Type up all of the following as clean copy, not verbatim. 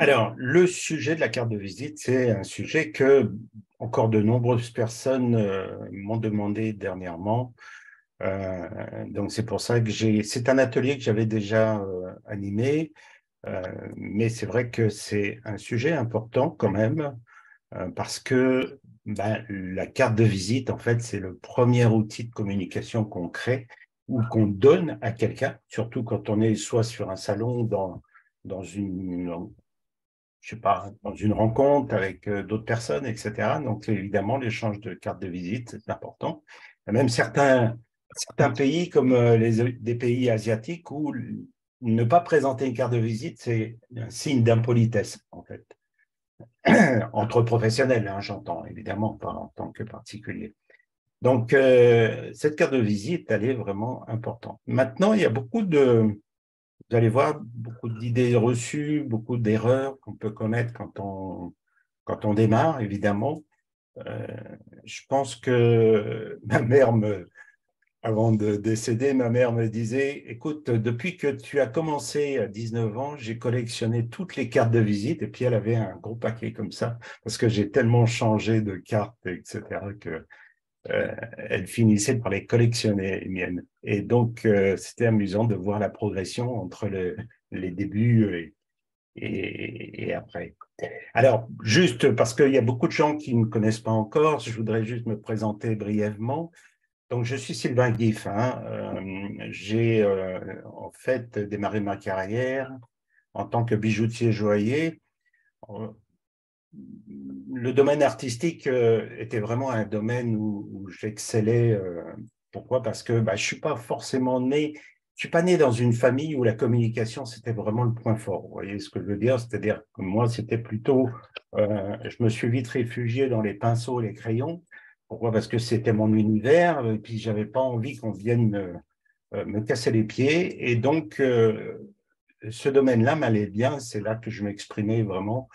Alors, le sujet de la carte de visite, c'est un sujet que encore de nombreuses personnes m'ont demandé dernièrement. Donc, c'est pour ça que c'est un atelier que j'avais déjà animé, mais c'est vrai que c'est un sujet important quand même, parce que la carte de visite, en fait, c'est le premier outil de communication qu'on crée ou qu'on donne à quelqu'un, surtout quand on est soit sur un salon, dans une je sais pas, dans une rencontre avec d'autres personnes, etc. Donc, évidemment, l'échange de cartes de visite, c'est important. Il y a même certains pays, comme des pays asiatiques, où ne pas présenter une carte de visite, c'est un signe d'impolitesse, en fait. Entre professionnels, hein, j'entends, évidemment, pas en tant que particulier. Donc, cette carte de visite, elle est vraiment importante. Maintenant, il y a vous allez voir beaucoup d'idées reçues, beaucoup d'erreurs qu'on peut commettre quand on démarre, évidemment. Euh, je pense que avant de décéder, ma mère me disait, écoute, depuis que tu as commencé à 19 ans, j'ai collectionné toutes les cartes de visite, et puis elle avait un gros paquet comme ça, parce que j'ai tellement changé de cartes, etc., que elle finissait par les collectionner, les miennes. Et donc, c'était amusant de voir la progression entre les débuts et après. Alors, juste parce qu'il y a beaucoup de gens qui ne me connaissent pas encore, je voudrais juste me présenter brièvement. Donc, je suis Sylvain Guiff, hein. J'ai en fait démarré ma carrière en tant que bijoutier joaillier. Euh, Le domaine artistique était vraiment un domaine où j'excellais. Pourquoi? Parce que je suis pas forcément né, je suis pas né dans une famille où la communication c'était vraiment le point fort. Vous voyez ce que je veux dire? C'est-à-dire que moi c'était plutôt, je me suis vite réfugié dans les pinceaux, et les crayons. Pourquoi? Parce que c'était mon univers et puis j'avais pas envie qu'on vienne me casser les pieds. Et donc ce domaine-là m'allait bien. C'est là que je m'exprimais vraiment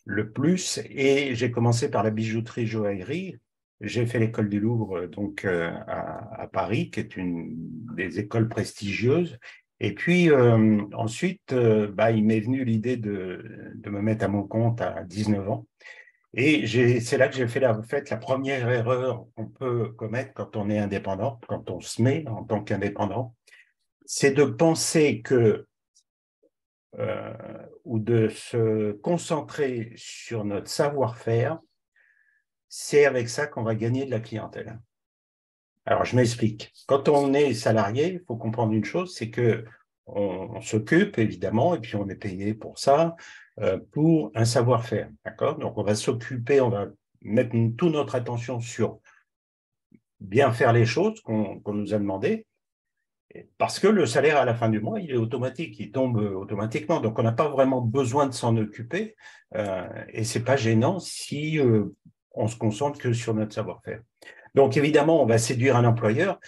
le plus. Et j'ai commencé par la bijouterie joaillerie. J'ai fait l'école du Louvre donc à Paris, qui est une des écoles prestigieuses. Et puis ensuite, il m'est venu l'idée de me mettre à mon compte à 19 ans. Et c'est là que j'ai fait en fait, la première erreur qu'on peut commettre quand on est indépendant, quand on se met en tant qu'indépendant, c'est de penser que ou de se concentrer sur notre savoir-faire, c'est avec ça qu'on va gagner de la clientèle. Alors, je m'explique. Quand on est salarié, il faut comprendre une chose, c'est que on s'occupe, évidemment, et puis on est payé pour ça, pour un savoir-faire. D'accord? Donc, on va s'occuper, on va mettre toute notre attention sur bien faire les choses qu'on nous a demandées, parce que le salaire à la fin du mois, il est automatique, il tombe automatiquement. Donc, on n'a pas vraiment besoin de s'en occuper et ce n'est pas gênant si on se concentre que sur notre savoir-faire. Donc, évidemment, on va séduire un employeur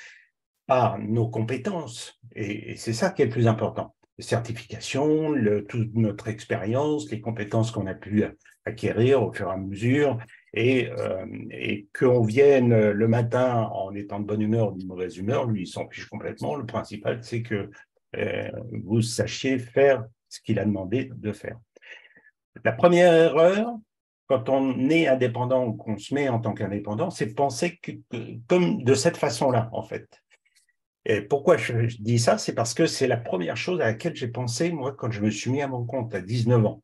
par nos compétences et c'est ça qui est le plus important. Les certifications, toute notre expérience, les compétences qu'on a pu acquérir au fur et à mesure et qu'on vienne le matin en étant de bonne humeur ou de mauvaise humeur, lui, il s'en fiche complètement. Le principal, c'est que vous sachiez faire ce qu'il a demandé de faire. La première erreur, quand on est indépendant ou qu'on se met en tant qu'indépendant, c'est de penser comme de cette façon-là, en fait. Et pourquoi je dis ça? C'est parce que c'est la première chose à laquelle j'ai pensé, moi, quand je me suis mis à mon compte à 19 ans.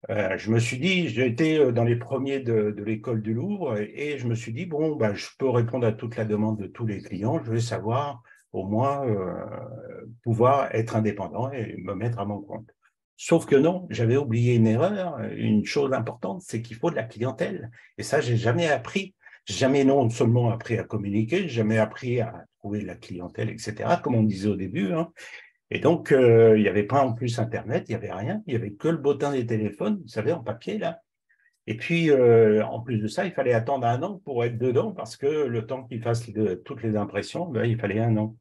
Je me suis dit, j'ai été dans les premiers de l'école du Louvre et je me suis dit, bon, je peux répondre à toute la demande de tous les clients, je vais savoir au moins pouvoir être indépendant et me mettre à mon compte. Sauf que non, j'avais oublié une erreur, une chose importante, c'est qu'il faut de la clientèle. Et ça, j'ai jamais appris. J'ai jamais non seulement appris à communiquer, j'ai jamais appris à trouver de la clientèle, etc., comme on disait au début, hein. Et donc, il n'y avait pas en plus Internet, il n'y avait rien, il n'y avait que le bottin des téléphones, vous savez, en papier, là. Et puis, en plus de ça, il fallait attendre un an pour être dedans, parce que le temps qu'il fasse toutes les impressions, il fallait un an.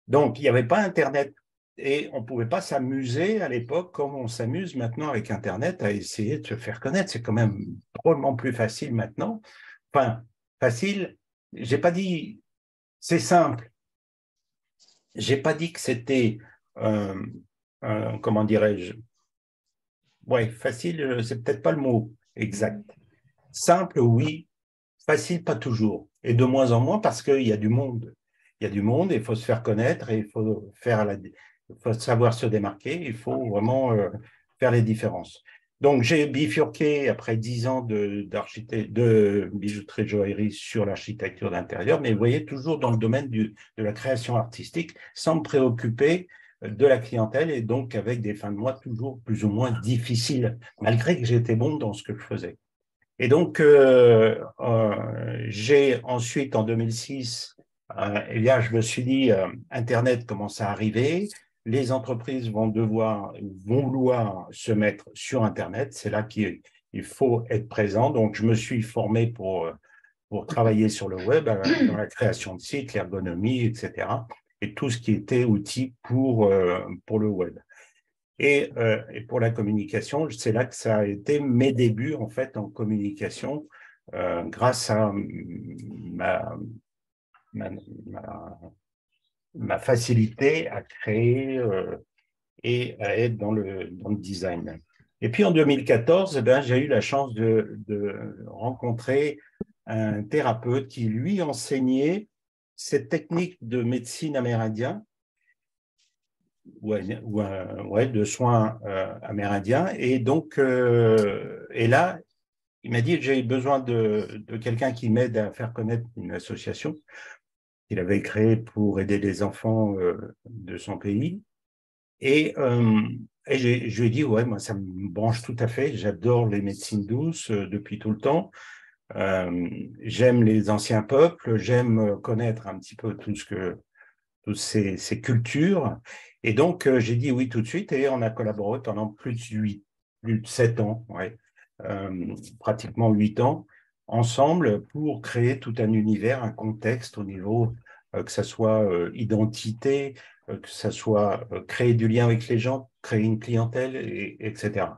Donc, il n'y avait pas Internet. Et on ne pouvait pas s'amuser à l'époque comme on s'amuse maintenant avec Internet à essayer de se faire connaître. C'est quand même drôlement plus facile maintenant. Enfin, facile, j'ai pas dit c'est simple, j'ai pas dit que c'était, comment dirais-je, Ouais, facile, c'est peut-être pas le mot exact. Simple, oui. Facile, pas toujours. Et de moins en moins parce qu'il y a du monde. Il y a du monde et il faut se faire connaître et il faut savoir se démarquer. Il faut vraiment faire les différences. Donc, j'ai bifurqué après 10 ans de bijouterie joaillerie sur l'architecture d'intérieur, mais vous voyez, toujours dans le domaine de la création artistique, sans me préoccuper de la clientèle et donc avec des fins de mois toujours plus ou moins difficiles, malgré que j'étais bon dans ce que je faisais. Et donc, j'ai ensuite, en 2006, eh bien, je me suis dit, Internet commence à arriver, les entreprises vont vouloir se mettre sur Internet, c'est là qu'il faut être présent. Donc, je me suis formé pour travailler sur le web, dans la création de sites, l'ergonomie, etc., et tout ce qui était outils pour le web. Et pour la communication, c'est là que ça a été mes débuts en fait en communication, grâce à ma, ma, ma, ma facilité à créer et à être dans le design. Et puis en 2014, eh ben, j'ai eu la chance de rencontrer un thérapeute qui lui enseignait cette technique de médecine amérindien ouais, de soins amérindiens. Et donc, et là, il m'a dit que j'ai besoin de quelqu'un qui m'aide à faire connaître une association qu'il avait créée pour aider les enfants de son pays. Et, euh, et je lui ai dit, ouais, moi, ça me branche tout à fait. J'adore les médecines douces depuis tout le temps. J'aime les anciens peuples. J'aime connaître un petit peu toutes ces cultures. Et donc, j'ai dit oui tout de suite et on a collaboré pendant plus de 7 ans, ouais, pratiquement 8 ans, ensemble pour créer tout un univers, un contexte au niveau, que ce soit identité, que ce soit créer du lien avec les gens, créer une clientèle, etc.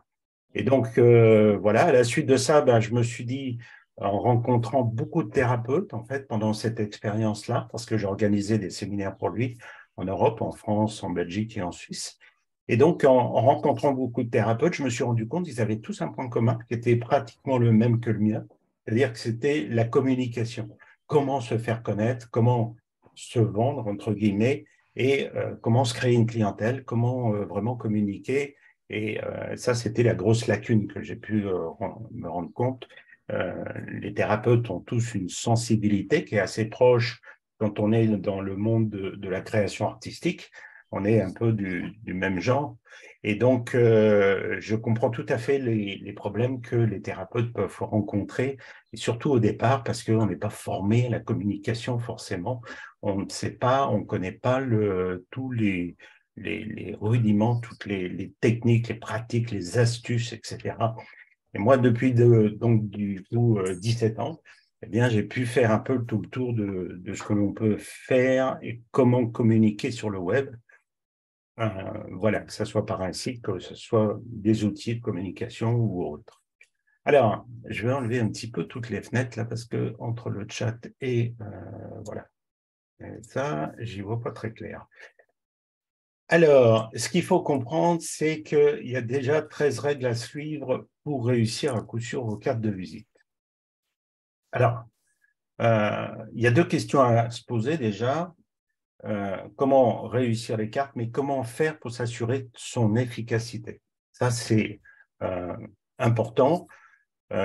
Et donc, voilà, à la suite de ça, ben, je me suis dit, en rencontrant beaucoup de thérapeutes, en fait, pendant cette expérience-là, parce que j'ai organisé des séminaires pour lui en Europe, en France, en Belgique et en Suisse. Et donc, en rencontrant beaucoup de thérapeutes, je me suis rendu compte qu'ils avaient tous un point commun qui était pratiquement le même que le mien, c'est-à-dire que c'était la communication. Comment se faire connaître, comment se vendre, entre guillemets, et comment se créer une clientèle, comment vraiment communiquer et ça, c'était la grosse lacune que j'ai pu me rendre compte. Les thérapeutes ont tous une sensibilité qui est assez proche quand on est dans le monde de la création artistique. On est un peu du même genre. Et donc, je comprends tout à fait les problèmes que les thérapeutes peuvent rencontrer, et surtout au départ, parce qu'on n'est pas formé à la communication forcément. On ne sait pas, on ne connaît pas tous les rudiments, toutes les techniques, les pratiques, les astuces, etc. Et moi, depuis donc du coup 17 ans, eh bien, j'ai pu faire un peu tout le tour de ce que l'on peut faire et comment communiquer sur le web. Voilà, que ce soit par un site, que ce soit des outils de communication ou autres. Alors, je vais enlever un petit peu toutes les fenêtres là parce que entre le chat et voilà, et ça, j'y vois pas très clair. Alors, ce qu'il faut comprendre, c'est qu'il y a déjà 13 règles à suivre pour réussir à coup sûr vos cartes de visite. Alors, il y a deux questions à se poser déjà. Comment réussir les cartes, mais comment faire pour s'assurer de son efficacité? Ça, c'est euh, important.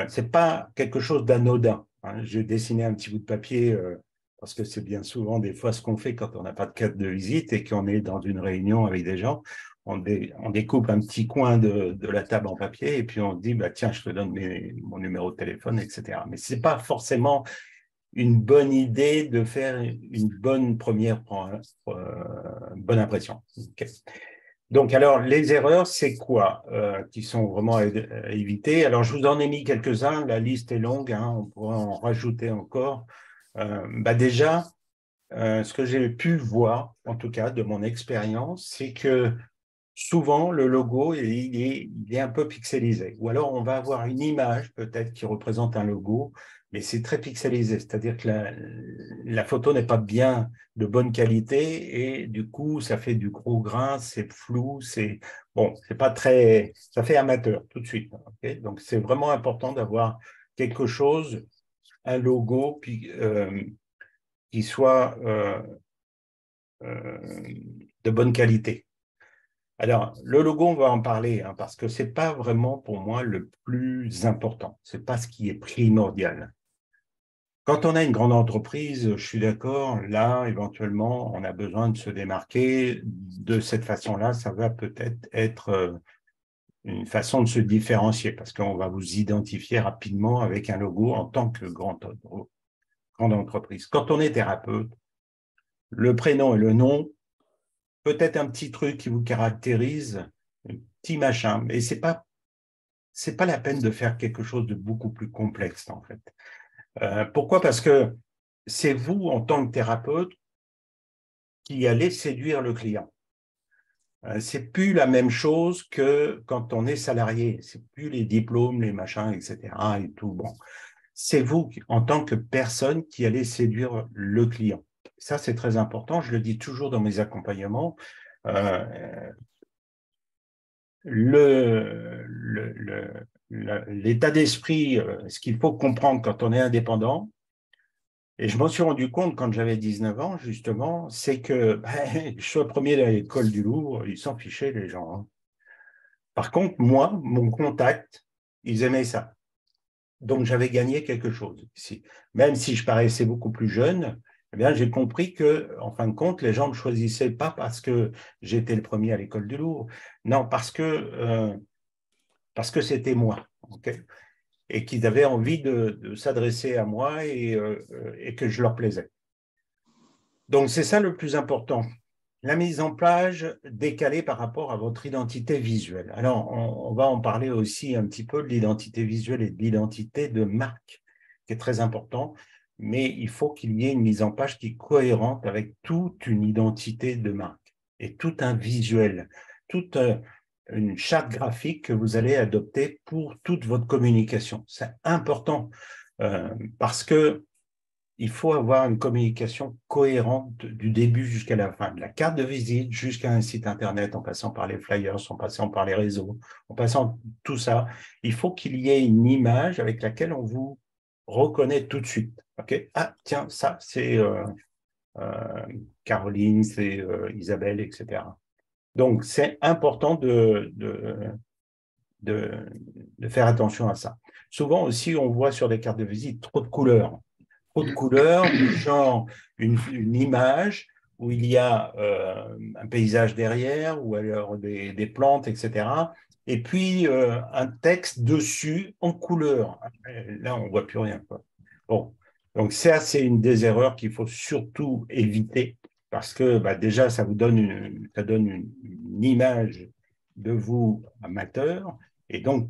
C'est pas quelque chose d'anodin, hein. J'ai dessiné un petit bout de papier parce que c'est bien souvent des fois ce qu'on fait quand on n'a pas de carte de visite et qu'on est dans une réunion avec des gens. On découpe un petit coin de la table en papier et puis on se dit bah, tiens, je te donne mon numéro de téléphone, etc. Mais c'est pas forcément une bonne idée de faire une bonne première bonne impression. Okay. Donc, alors, les erreurs, c'est quoi qui sont vraiment à éviter? Alors, je vous en ai mis quelques-uns. La liste est longue, hein, on pourrait en rajouter encore. Bah déjà, ce que j'ai pu voir, en tout cas de mon expérience, c'est que souvent, le logo, il est un peu pixelisé. Ou alors, on va avoir une image peut-être qui représente un logo, mais c'est très pixelisé, c'est-à-dire que la photo n'est pas bien de bonne qualité et du coup, ça fait du gros grain, c'est flou, c'est bon, c'est pas très, ça fait amateur tout de suite. Okay, donc, c'est vraiment important d'avoir quelque chose, un logo qui soit de bonne qualité. Alors, le logo, on va en parler hein, parce que ce n'est pas vraiment pour moi le plus important. Ce n'est pas ce qui est primordial. Quand on a une grande entreprise, je suis d'accord, là, éventuellement, on a besoin de se démarquer. De cette façon-là, ça va peut-être être une façon de se différencier parce qu'on va vous identifier rapidement avec un logo en tant que grande entreprise. Quand on est thérapeute, le prénom et le nom, peut-être un petit truc qui vous caractérise, un petit machin, mais c'est pas la peine de faire quelque chose de beaucoup plus complexe, en fait. Pourquoi? Parce que c'est vous, en tant que thérapeute, qui allez séduire le client. C'est plus la même chose que quand on est salarié. C'est plus les diplômes, les machins, etc. et tout. Bon, c'est vous, en tant que personne, qui allez séduire le client. Ça, c'est très important. Je le dis toujours dans mes accompagnements. Euh, l'état d'esprit, ce qu'il faut comprendre quand on est indépendant, et je m'en suis rendu compte quand j'avais 19 ans, justement, c'est que je suis premier à l'école du Louvre, ils s'en fichaient, les gens. Hein. Par contre, moi, mon contact, ils aimaient ça. Donc, j'avais gagné quelque chose ici. Même si je paraissais beaucoup plus jeune, eh bien, j'ai compris que, en fin de compte, les gens ne me choisissaient pas parce que j'étais le premier à l'école du Louvre. Non, parce que c'était moi. Okay, et qu'ils avaient envie de s'adresser à moi et que je leur plaisais. Donc, c'est ça le plus important. La mise en page décalée par rapport à votre identité visuelle. Alors, on va en parler aussi un petit peu de l'identité visuelle et de l'identité de marque, qui est très important, mais il faut qu'il y ait une mise en page qui est cohérente avec toute une identité de marque et tout un visuel, toute une charte graphique que vous allez adopter pour toute votre communication. C'est important parce que il faut avoir une communication cohérente du début jusqu'à la fin, de la carte de visite jusqu'à un site internet, en passant par les flyers, en passant par les réseaux, en passant tout ça. Il faut qu'il y ait une image avec laquelle on vous reconnaît tout de suite. Okay, ah, tiens, ça, c'est euh, Caroline, c'est Isabelle, etc. Donc, c'est important de, de faire attention à ça. Souvent aussi, on voit sur les cartes de visite trop de couleurs, du genre une image où il y a un paysage derrière, ou alors des plantes, etc. Et puis un texte dessus en couleur. Là, on ne voit plus rien. Quoi. Bon, donc ça, c'est une des erreurs qu'il faut surtout éviter parce que bah, déjà, ça donne une image de vous amateur. Et donc,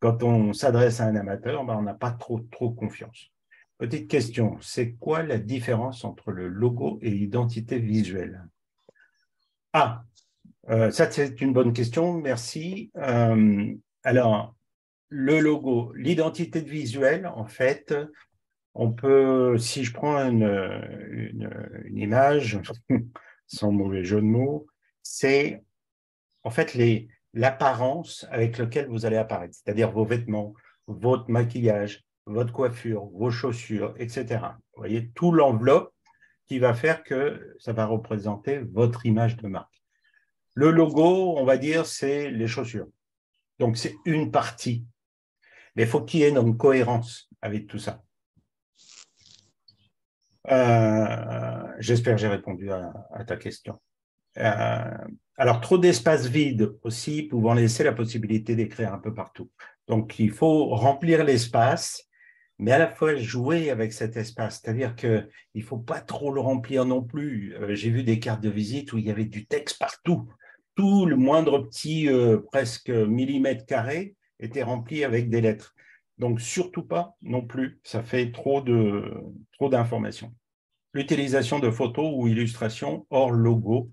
quand on s'adresse à un amateur, bah, on n'a pas trop confiance. Petite question, c'est quoi la différence entre le logo et l'identité visuelle? Ah, ça c'est une bonne question, merci. Alors, le logo, l'identité visuelle, en fait, on peut, si je prends une image, sans mauvais jeu de mots, c'est en fait l'apparence avec laquelle vous allez apparaître, c'est-à-dire vos vêtements, votre maquillage, votre coiffure, vos chaussures, etc. Vous voyez, tout l'enveloppe qui va faire que ça va représenter votre image de marque. Le logo, on va dire, c'est les chaussures. Donc, c'est une partie. Mais il faut qu'il y ait une cohérence avec tout ça. J'espère que j'ai répondu à ta question. Euh, alors, trop d'espace vide aussi, pouvant laisser la possibilité d'écrire un peu partout. Donc, il faut remplir l'espace, mais à la fois jouer avec cet espace. C'est-à-dire qu'il ne faut pas trop le remplir non plus. J'ai vu des cartes de visite où il y avait du texte partout. Tout le moindre petit, presque millimètre carré, était rempli avec des lettres. Donc, surtout pas non plus. Ça fait trop d'informations. L'utilisation de photos ou illustrations hors logo.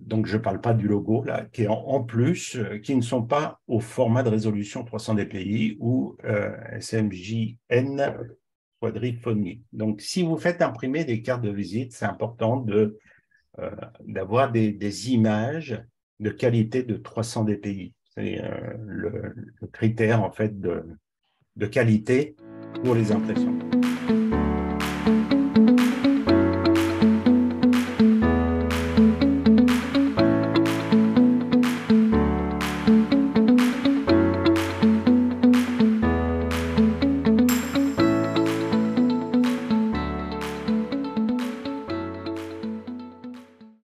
Donc, je ne parle pas du logo, là, qui est en plus, qui ne sont pas au format de résolution 300 dpi ou SMJN quadriphonie. Donc, si vous faites imprimer des cartes de visite, c'est important d'avoir des images de qualité de 300 dpi. C'est le critère, en fait, de qualité pour les impressions.